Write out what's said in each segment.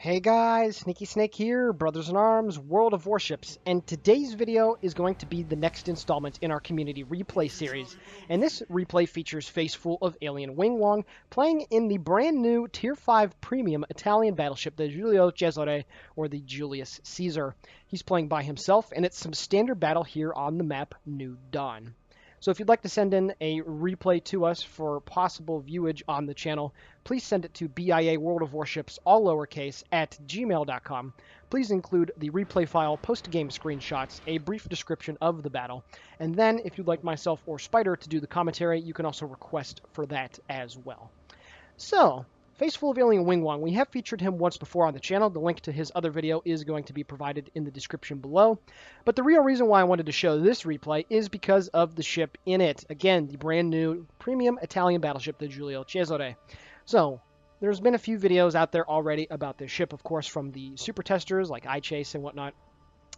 Hey guys, Sneaky Snake here, Brothers in Arms, World of Warships, and today's video is going to be the next installment in our community replay series. And this replay features Faceful of Alien Wong playing in the brand new Tier 5 Premium Italian battleship, the Giulio Cesare, or the Julius Caesar. He's playing by himself, and it's some standard battle here on the map New Dawn. So if you'd like to send in a replay to us for possible viewage on the channel, please send it to BIAworldofwarships, all lowercase, at gmail.com. Please include the replay file, post-game screenshots, a brief description of the battle, and then if you'd like myself or Spider to do the commentary, you can also request for that as well. So, Faceful of Alien Wong. We have featured him once before on the channel. The link to his other video is going to be provided in the description below. But the real reason why I wanted to show this replay is because of the ship in it. Again, the brand new premium Italian battleship, the Giulio Cesare. So, there's been a few videos out there already about this ship, of course, from the super testers like iChase and whatnot.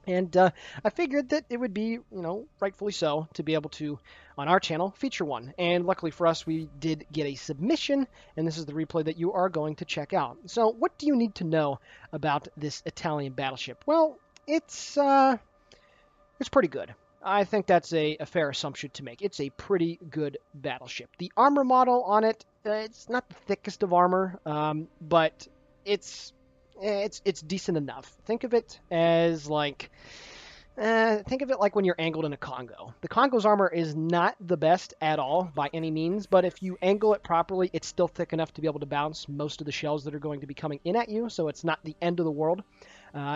And I figured that it would be, rightfully so, to be able to, on our channel, feature one. And luckily for us, we did get a submission, and this is the replay that you are going to check out. So what do you need to know about this Italian battleship? Well, it's pretty good. I think that's a fair assumption to make. It's a pretty good battleship. The armor model on it, it's not the thickest of armor, but it's decent enough. Think of it as like when you're angled in a Congo. The Congo's armor is not the best at all by any means, but if you angle it properly, it's still thick enough to be able to bounce most of the shells that are going to be coming in at you, so it's not the end of the world.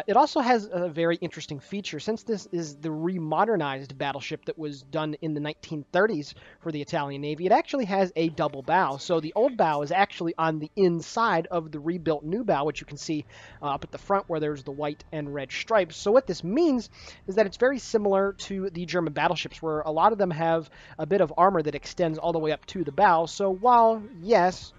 It also has a very interesting feature. Since this is the remodernized battleship that was done in the 1930s for the Italian Navy, it actually has a double bow. So the old bow is actually on the inside of the rebuilt new bow, which you can see up at the front where there's the white and red stripes. So what this means is that it's very similar to the German battleships, where a lot of them have a bit of armor that extends all the way up to the bow. So while, yes,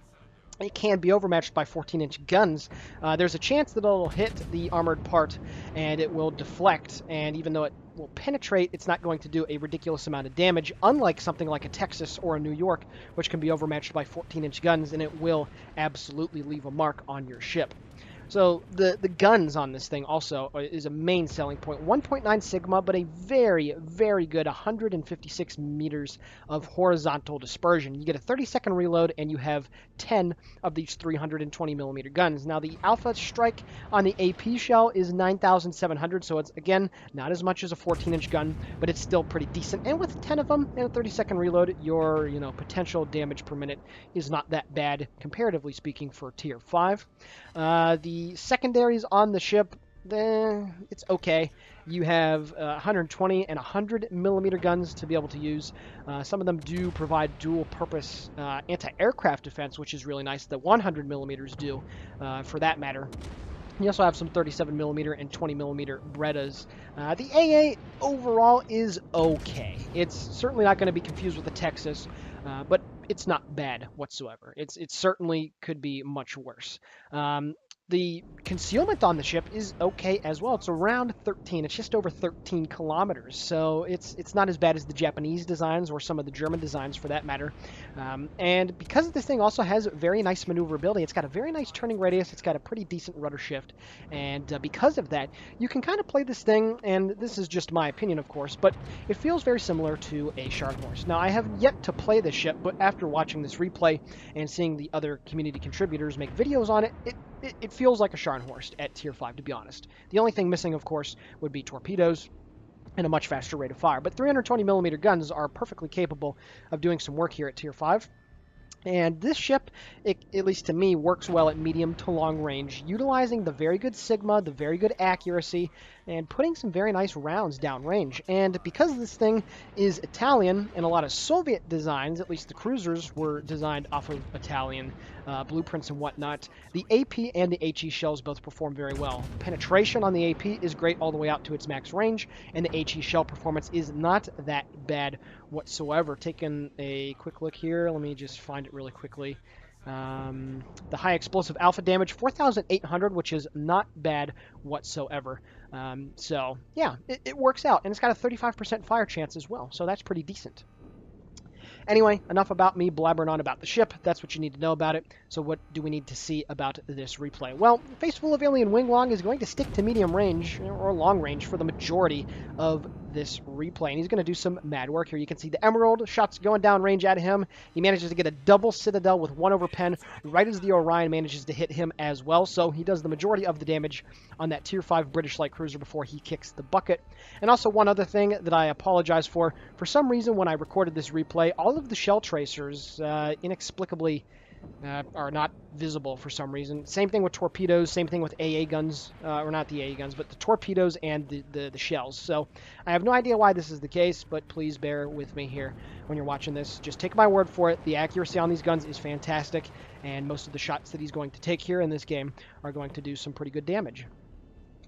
it can be overmatched by 14-inch guns, there's a chance that it'll hit the armored part and it will deflect, and even though it will penetrate, it's not going to do a ridiculous amount of damage, unlike something like a Texas or a New York, which can be overmatched by 14-inch guns, and it will absolutely leave a mark on your ship. So the guns on this thing also is a main selling point. 1.9 Sigma, but a very, very good 156 meters of horizontal dispersion. You get a 30-second reload, and you have 10 of these 320 millimeter guns. Now, the Alpha Strike on the AP shell is 9,700, so it's, again, not as much as a 14-inch gun, but it's still pretty decent. And with 10 of them and a 30-second reload, your potential damage per minute is not that bad, comparatively speaking, for Tier 5. The secondaries on the ship, it's okay. You have 120 and 100 millimeter guns to be able to use. Some of them do provide dual purpose anti-aircraft defense, which is really nice. The 100 millimeters do, for that matter. You also have some 37 millimeter and 20 millimeter Brettas. The AA overall is okay. It's certainly not going to be confused with the Texas, but it's not bad whatsoever. It certainly could be much worse. The concealment on the ship is okay as well. It's around 13. It's just over 13 kilometers. So it's not as bad as the Japanese designs or some of the German designs for that matter. And because this thing also has very nice maneuverability, it's got a very nice turning radius. It's got a pretty decent rudder shift. And because of that, you can kind of play this thing, and this is just my opinion, of course, but it feels very similar to a Scharnhorst. Now, I have yet to play this ship, but after watching this replay and seeing the other community contributors make videos on it, it feels like a Scharnhorst at Tier 5, to be honest. The only thing missing, of course, would be torpedoes and a much faster rate of fire. But 320 millimeter guns are perfectly capable of doing some work here at Tier 5. And this ship, at least to me, works well at medium to long range, utilizing the very good Sigma, the very good accuracy, and putting some very nice rounds downrange. And because this thing is Italian, and a lot of Soviet designs, at least the cruisers, were designed off of Italian blueprints and whatnot, the AP and the HE shells both perform very well. Penetration on the AP is great all the way out to its max range, and the HE shell performance is not that bad whatsoever. Taking a quick look here, let me just find it really quickly. The high explosive alpha damage, 4,800, which is not bad whatsoever. So yeah, it works out, and it's got a 35% fire chance as well, so that's pretty decent. Anyway, enough about me blabbering on about the ship. That's what you need to know about it. So what do we need to see about this replay? Well, Face Full of Alien Wing Wong is going to stick to medium range or long range for the majority of this replay, and he's going to do some mad work here. You can see the Emerald shots going down range at him. He manages to get a double Citadel with 1 over pen right as the Orion manages to hit him as well, so he does the majority of the damage on that tier 5 British light cruiser before he kicks the bucket. And also one other thing that I apologize for some reason when I recorded this replay, all of the shell tracers inexplicably are not visible for some reason. Same thing with torpedoes, same thing with AA guns, or not the AA guns, but the torpedoes and the shells. So I have no idea why this is the case, but please bear with me here when you're watching this. Just take my word for it. The accuracy on these guns is fantastic, and most of the shots that he's going to take here in this game are going to do some pretty good damage.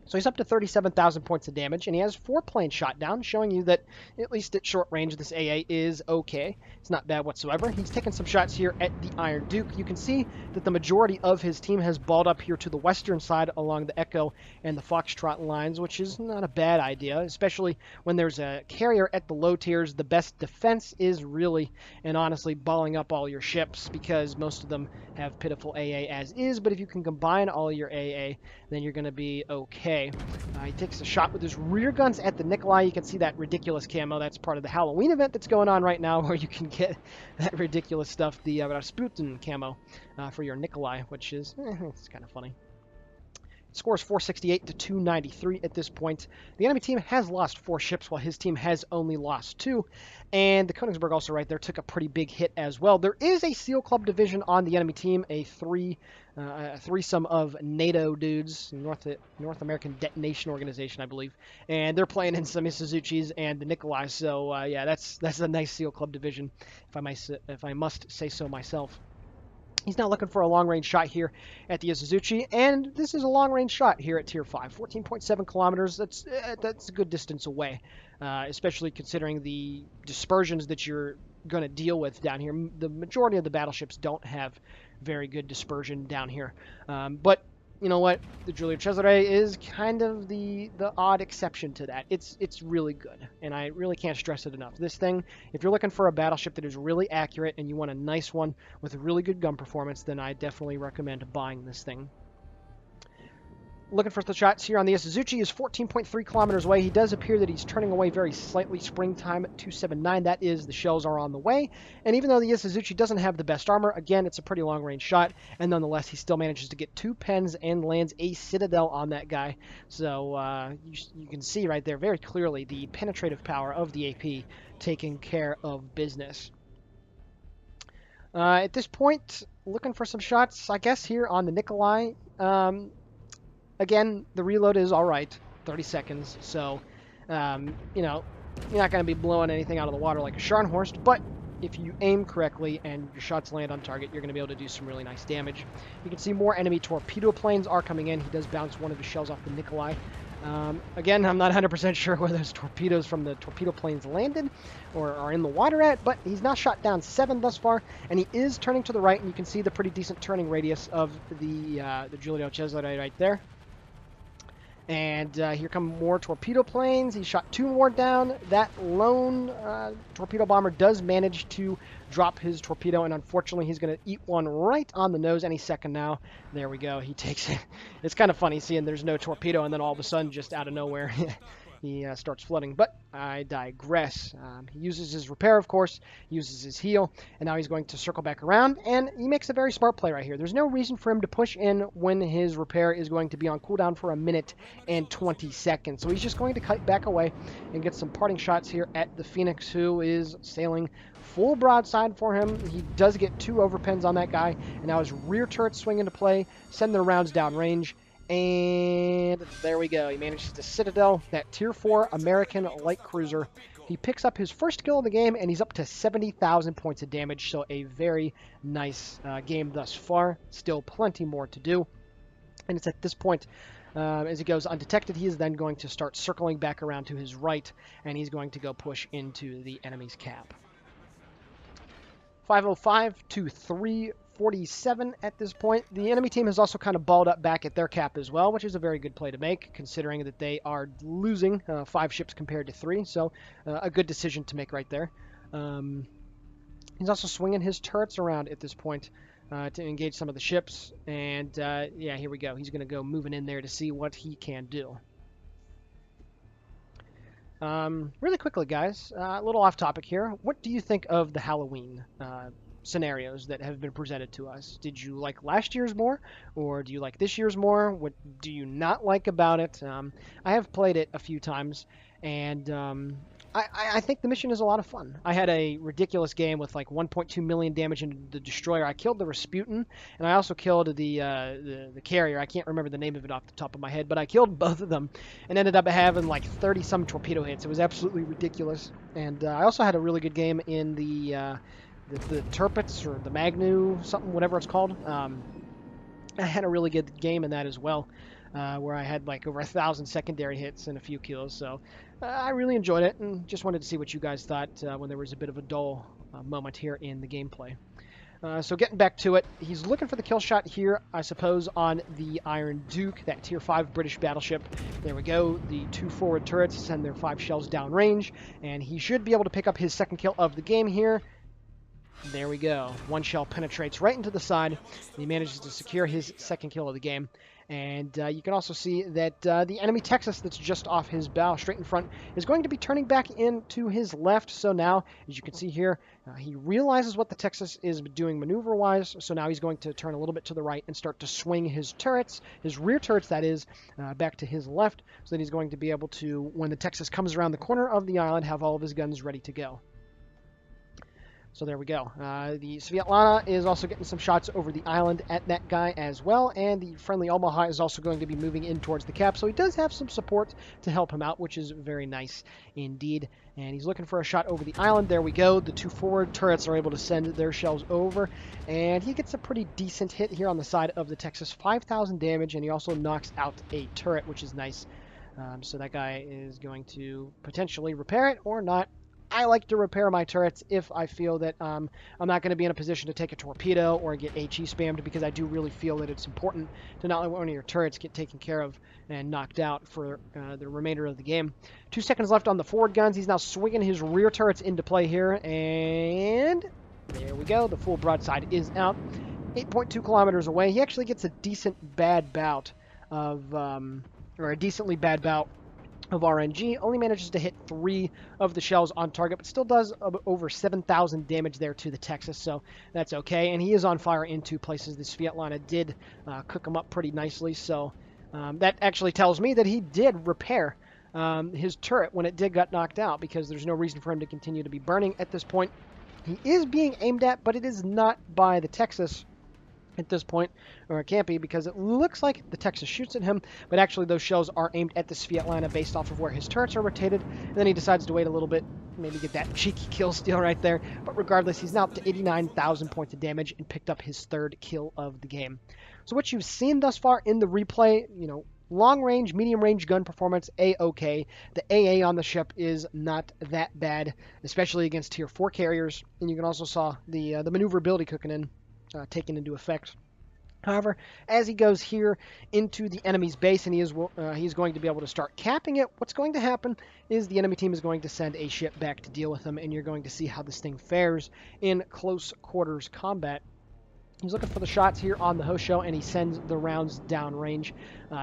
So he's up to 37,000 points of damage, and he has 4 planes shot down, showing you that, at least at short range, this AA is okay. It's not bad whatsoever. He's taken some shots here at the Iron Duke. You can see that the majority of his team has balled up here to the western side along the Echo and the Foxtrot lines, which is not a bad idea, especially when there's a carrier at the low tiers. The best defense is really, and honestly, balling up all your ships, because most of them have pitiful AA as is, but if you can combine all your AA, then you're going to be okay. He takes a shot with his rear guns at the Nikolai. You can see that ridiculous camo. That's part of the Halloween event that's going on right now, where you can get that ridiculous stuff, the Rasputin camo for your Nikolai, which is it's kind of funny. Scores 468 to 293 at this point. The enemy team has lost 4 ships while his team has only lost 2. And the Königsberg also right there took a pretty big hit as well. There is a SEAL Club division on the enemy team, a threesome of NATO dudes, North American Detonation Organization, I believe. And they're playing in some Isuzuchis and the Nikolai. So yeah, that's a nice SEAL Club division, if I must say so myself. He's now looking for a long-range shot here at the Isuzuchi, and this is a long-range shot here at Tier 5. 14.7 kilometers, that's a good distance away, especially considering the dispersions that you're going to deal with down here. The majority of the battleships don't have very good dispersion down here. But you know what? The Giulio Cesare is kind of the odd exception to that. It's really good, and I really can't stress it enough. This thing, if you're looking for a battleship that is really accurate and you want a nice one with a really good gun performance, then I definitely recommend buying this thing. Looking for the shots here on the Isuzuchi is 14.3 kilometers away. He does appear that he's turning away very slightly. Springtime at 279. That is, the shells are on the way. And even though the Isuzuchi doesn't have the best armor, again, it's a pretty long-range shot. And nonetheless, he still manages to get 2 pens and lands a Citadel on that guy. So you can see right there very clearly the penetrative power of the AP taking care of business. At this point, looking for some shots, I guess, here on the Nikolai. Again, the reload is all right, 30 seconds, so, you know, you're not going to be blowing anything out of the water like a Scharnhorst, but if you aim correctly and your shots land on target, you're going to be able to do some really nice damage. You can see more enemy torpedo planes are coming in. He does bounce one of his shells off the Nikolai. Again, I'm not 100% sure where those torpedoes from the torpedo planes landed or are in the water at, but he's now shot down 7 thus far, and he is turning to the right, and you can see the pretty decent turning radius of the Giulio Cesare right there. And here come more torpedo planes. He shot 2 more down. That lone torpedo bomber does manage to drop his torpedo, and unfortunately he's going to eat one right on the nose any second now. There we go. He takes it. It's kind of funny seeing there's no torpedo, and then all of a sudden, just out of nowhere, he starts flooding. But I digress. He uses his repair, of course. He uses his heal, and now he's going to circle back around, and he makes a very smart play right here. There's no reason for him to push in when his repair is going to be on cooldown for 1 minute and 20 seconds. So he's just going to cut back away and get some parting shots here at the Phoenix, who is sailing full broadside for him. He does get 2 overpens on that guy, and now his rear turrets swing into play, send their rounds down range. And there we go. He manages to Citadel, that Tier 4 American light cruiser. He picks up his first kill of the game, and he's up to 70,000 points of damage. So a very nice game thus far. Still plenty more to do. And it's at this point, as he goes undetected, he is then going to start circling back around to his right, and he's going to go push into the enemy's cap. 505 to 347 at this point. The enemy team has also kind of balled up back at their cap as well, which is a very good play to make, considering that they are losing 5 ships compared to 3. So a good decision to make right there. He's also swinging his turrets around at this point to engage some of the ships. And yeah, here we go. He's going to go moving in there to see what he can do. Really quickly, guys, a little off topic here. What do you think of the Halloween scenarios that have been presented to us? Did you like last year's more, or do you like this year's more? What do you not like about it? I have played it a few times, and I think the mission is a lot of fun. I had a ridiculous game with like 1.2 million damage into the destroyer. I killed the Rasputin, and I also killed the carrier. I can't remember the name of it off the top of my head, but I killed both of them, and ended up having like 30 some torpedo hits. It was absolutely ridiculous. And I also had a really good game in the Turpits or the Magnu something, whatever it's called. I had a really good game in that as well. Where I had like over 1,000 secondary hits and a few kills. So I really enjoyed it, and just wanted to see what you guys thought when there was a bit of a dull moment here in the gameplay. So getting back to it, he's looking for the kill shot here, I suppose, on the Iron Duke, that tier 5 British battleship. There we go. The 2 forward turrets send their 5 shells downrange, and he should be able to pick up his second kill of the game here. There we go. 1 shell penetrates right into the side, and he manages to secure his second kill of the game. And you can also see that the enemy Texas that's just off his bow, straight in front, is going to be turning back into his left. So now, as you can see here, he realizes what the Texas is doing maneuver-wise. So now he's going to turn a little bit to the right and start to swing his turrets, his rear turrets, that is, back to his left. So that he's going to be able to, when the Texas comes around the corner of the island, have all of his guns ready to go. So there we go. The Svetlana is also getting some shots over the island at that guy as well, and the friendly Omaha is also going to be moving in towards the cap, so he does have some support to help him out, which is very nice indeed. And he's looking for a shot over the island. There we go. The 2 forward turrets are able to send their shells over, and he gets a pretty decent hit here on the side of the Texas. 5,000 damage, and he also knocks out a turret, which is nice. So that guy is going to potentially repair it or not. I like to repair my turrets if I feel that I'm not going to be in a position to take a torpedo or get HE spammed, because I do really feel that it's important to not let one of your turrets get taken care of and knocked out for the remainder of the game. 2 seconds left on the forward guns. He's now swinging his rear turrets into play here, and there we go. The full broadside is out. 8.2 kilometers away. He actually gets a decently bad bout of RNG, only manages to hit 3 of the shells on target, but still does over 7,000 damage there to the Texas, so that's okay. And he is on fire in 2 places. The Svetlana did cook him up pretty nicely, so that actually tells me that he did repair his turret when it did get knocked out, because there's no reason for him to continue to be burning at this point. He is being aimed at, but it is not by the Texas at this point, or it can't be, because it looks like the Texas shoots at him, but actually those shells are aimed at the Svetlana based off of where his turrets are rotated, and then he decides to wait a little bit, maybe get that cheeky kill steal right there. But regardless, he's now up to 89,000 points of damage and picked up his 3rd kill of the game. So what you've seen thus far in the replay, long range, medium range gun performance, A-okay. The AA on the ship is not that bad, especially against tier 4 carriers, and you can also saw the maneuverability taken into effect. However, as he goes here into the enemy's base, and he's going to be able to start capping it, what's going to happen is the enemy team is going to send a ship back to deal with him, and you're going to see how this thing fares in close quarters combat. He's looking for the shots here on the Hosho, and he sends the rounds downrange.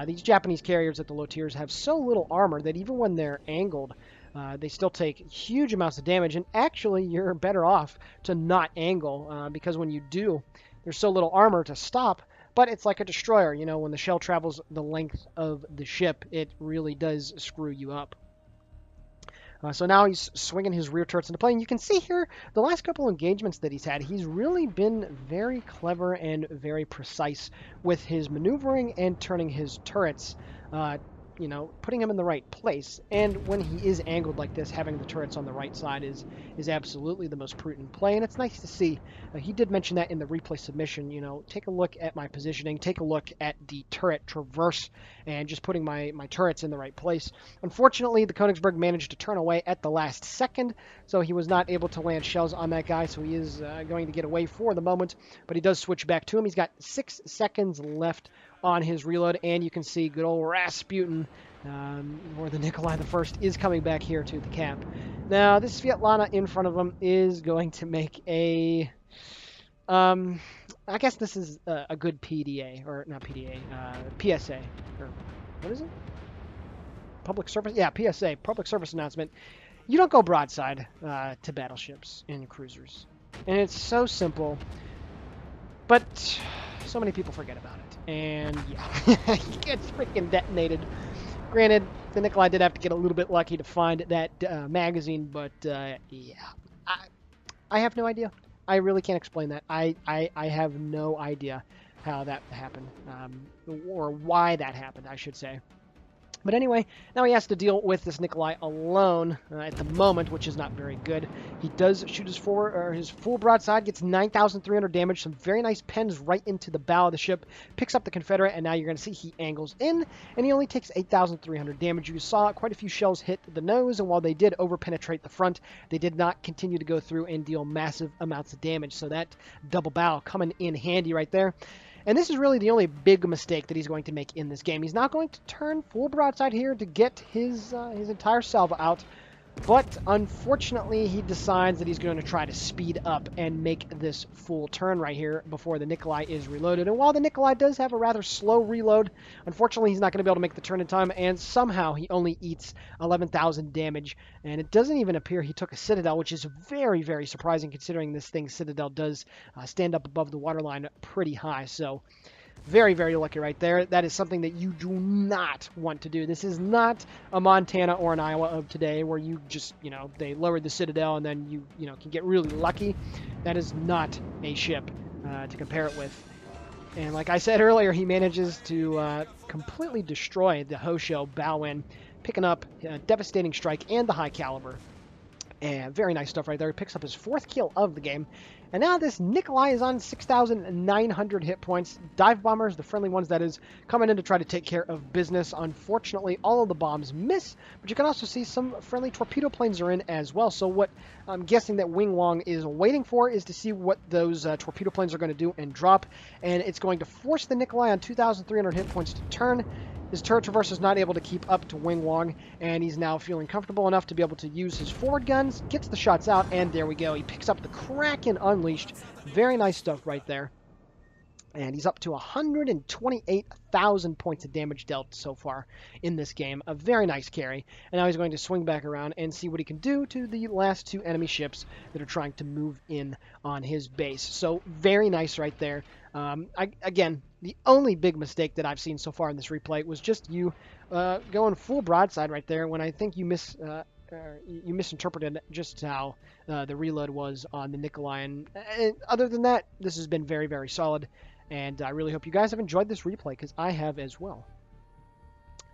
These Japanese carriers at the low tiers have so little armor that even when they're angled, they still take huge amounts of damage, and actually you're better off to not angle, because when you do, there's so little armor to stop. But it's like a destroyer, when the shell travels the length of the ship, it really does screw you up. So now he's swinging his rear turrets into play, and you can see here the last couple engagements that he's had, he's really been very clever and very precise with his maneuvering and turning his turrets, putting him in the right place. And when he is angled like this, having the turrets on the right side is absolutely the most prudent play, and it's nice to see. He did mention that in the replay submission, take a look at my positioning, take a look at the turret traverse, and just putting my turrets in the right place. Unfortunately, the Königsberg managed to turn away at the last second, so he was not able to land shells on that guy, so he is going to get away for the moment, but he does switch back to him. He's got 6 seconds left on his reload, and you can see good old Rasputin Or the Nikolai I is coming back here to the cap. Now, this Svetlana in front of him is going to make a... I guess this is a good PDA, or not PDA, PSA, or what is it? Public service? Yeah, PSA, public service announcement. You don't go broadside to battleships and cruisers. And it's so simple, but so many people forget about it. And yeah, it gets freaking detonated. Granted, the Nikolai did have to get a little bit lucky to find that magazine, but yeah, I have no idea. I really can't explain that. I have no idea how that happened, or why that happened, I should say. But anyway, now he has to deal with this Nikolai alone at the moment, which is not very good. He does shoot his full broadside, gets 9,300 damage, some very nice pens right into the bow of the ship, picks up the Confederate, and now you're going to see he angles in, and he only takes 8,300 damage. You saw quite a few shells hit the nose, and while they did over-penetrate the front, they did not continue to go through and deal massive amounts of damage. So that double bow coming in handy right there. And this is really the only big mistake that he's going to make in this game. He's not going to turn full broadside here to get his entire salvo out, but unfortunately he decides that he's going to try to speed up and make this full turn right here before the Nikolai is reloaded. And while the Nikolai does have a rather slow reload, unfortunately he's not going to be able to make the turn in time, and somehow he only eats 11,000 damage. And it doesn't even appear he took a Citadel, which is very, very surprising considering this thing Citadel does stand up above the waterline pretty high. So very, very lucky right there. That is something that you do not want to do. This is not a Montana or an Iowa of today where you just, they lowered the Citadel and then you can get really lucky. That is not a ship to compare it with. And like I said earlier, he manages to completely destroy the Hosho bow end, picking up a devastating strike and the high caliber. And very nice stuff right there. He picks up his 4th kill of the game. And now this Nikolai is on 6,900 hit points. Dive bombers, the friendly ones that is, coming in to try to take care of business. Unfortunately, all of the bombs miss, but you can also see some friendly torpedo planes are in as well. So what I'm guessing that Wong is waiting for is to see what those torpedo planes are going to do and drop. And it's going to force the Nikolai on 2,300 hit points to turn. His turret traverse is not able to keep up to Wong, and he's now feeling comfortable enough to be able to use his forward guns, gets the shots out, and there we go. He picks up the Kraken Unleashed. Very nice stuff right there. And he's up to 128,000 points of damage dealt so far in this game. A very nice carry. And now he's going to swing back around and see what he can do to the last 2 enemy ships that are trying to move in on his base. So very nice right there. Again, the only big mistake that I've seen so far in this replay was just you going full broadside right there when I think you misinterpreted just how the reload was on the Nikolai. And other than that, this has been very, very solid. And I really hope you guys have enjoyed this replay, because I have as well.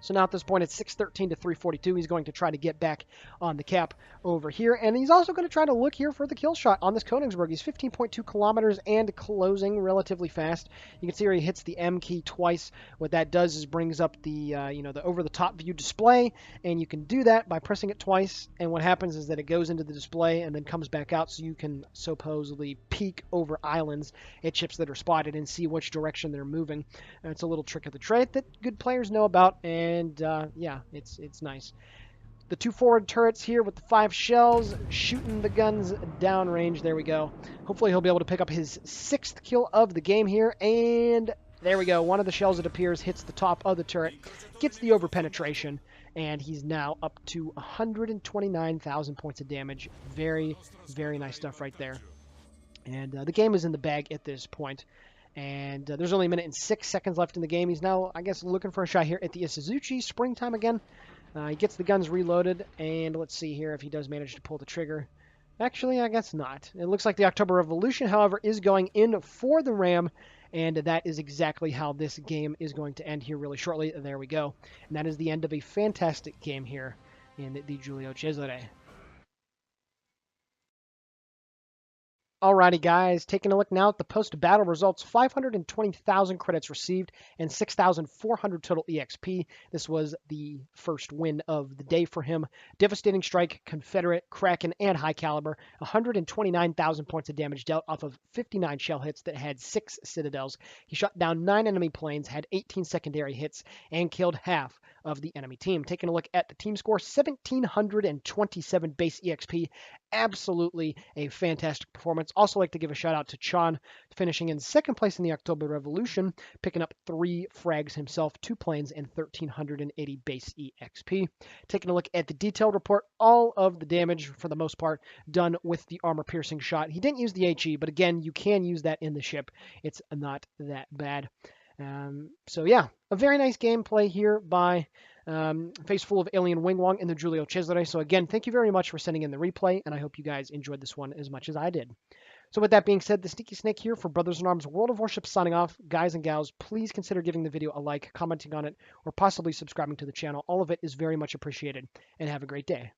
So now at this point, it's 613 to 342. He's going to try to get back on the cap over here. And he's also going to try to look here for the kill shot on this Königsberg. He's 15.2 kilometers and closing relatively fast. You can see here he hits the M key twice. What that does is brings up the, the over-the-top view display. And you can do that by pressing it twice. And what happens is that it goes into the display and then comes back out, so you can supposedly peek over islands at ships that are spotted and see which direction they're moving. It's a little trick of the trade that good players know about. And yeah, it's nice. The 2 forward turrets here with the 5 shells, shooting the guns downrange. There we go. Hopefully he'll be able to pick up his 6th kill of the game here. And there we go. One of the shells, it appears, hits the top of the turret, gets the over penetration, and he's now up to 129,000 points of damage. Very, very nice stuff right there. And the game is in the bag at this point. And there's only 1 minute and 6 seconds left in the game. He's now, I guess, looking for a shot here at the Isuzuchi. Springtime again. He gets the guns reloaded. And let's see here if he does manage to pull the trigger. Actually, I guess not. It looks like the October Revolution, however, is going in for the Ram. And that is exactly how this game is going to end here really shortly. There we go. And that is the end of a fantastic game here in the Giulio Cesare. Alrighty guys, taking a look now at the post-battle results. 520,000 credits received and 6,400 total EXP. This was the first win of the day for him. Devastating strike, Confederate, Kraken, and high caliber. 129,000 points of damage dealt off of 59 shell hits that had 6 citadels. He shot down 9 enemy planes, had 18 secondary hits, and killed half of the enemy team. Taking a look at the team score, 1,727 base EXP. Absolutely a fantastic performance. Also like to give a shout out to Chan, finishing in second place in the October Revolution, picking up 3 frags himself, 2 planes, and 1,380 base EXP. Taking a look at the detailed report, all of the damage, for the most part, done with the armor-piercing shot. He didn't use the HE, but again, you can use that in the ship. It's not that bad. So yeah, a very nice gameplay here by Face Full of Alien Wing Wong and the Giulio Cesare. So again, thank you very much for sending in the replay, and I hope you guys enjoyed this one as much as I did. So with that being said, the Sneaky Snake here for Brothers in Arms World of Warships signing off. Guys and gals, please consider giving the video a like, commenting on it, or possibly subscribing to the channel. All of it is very much appreciated, and have a great day.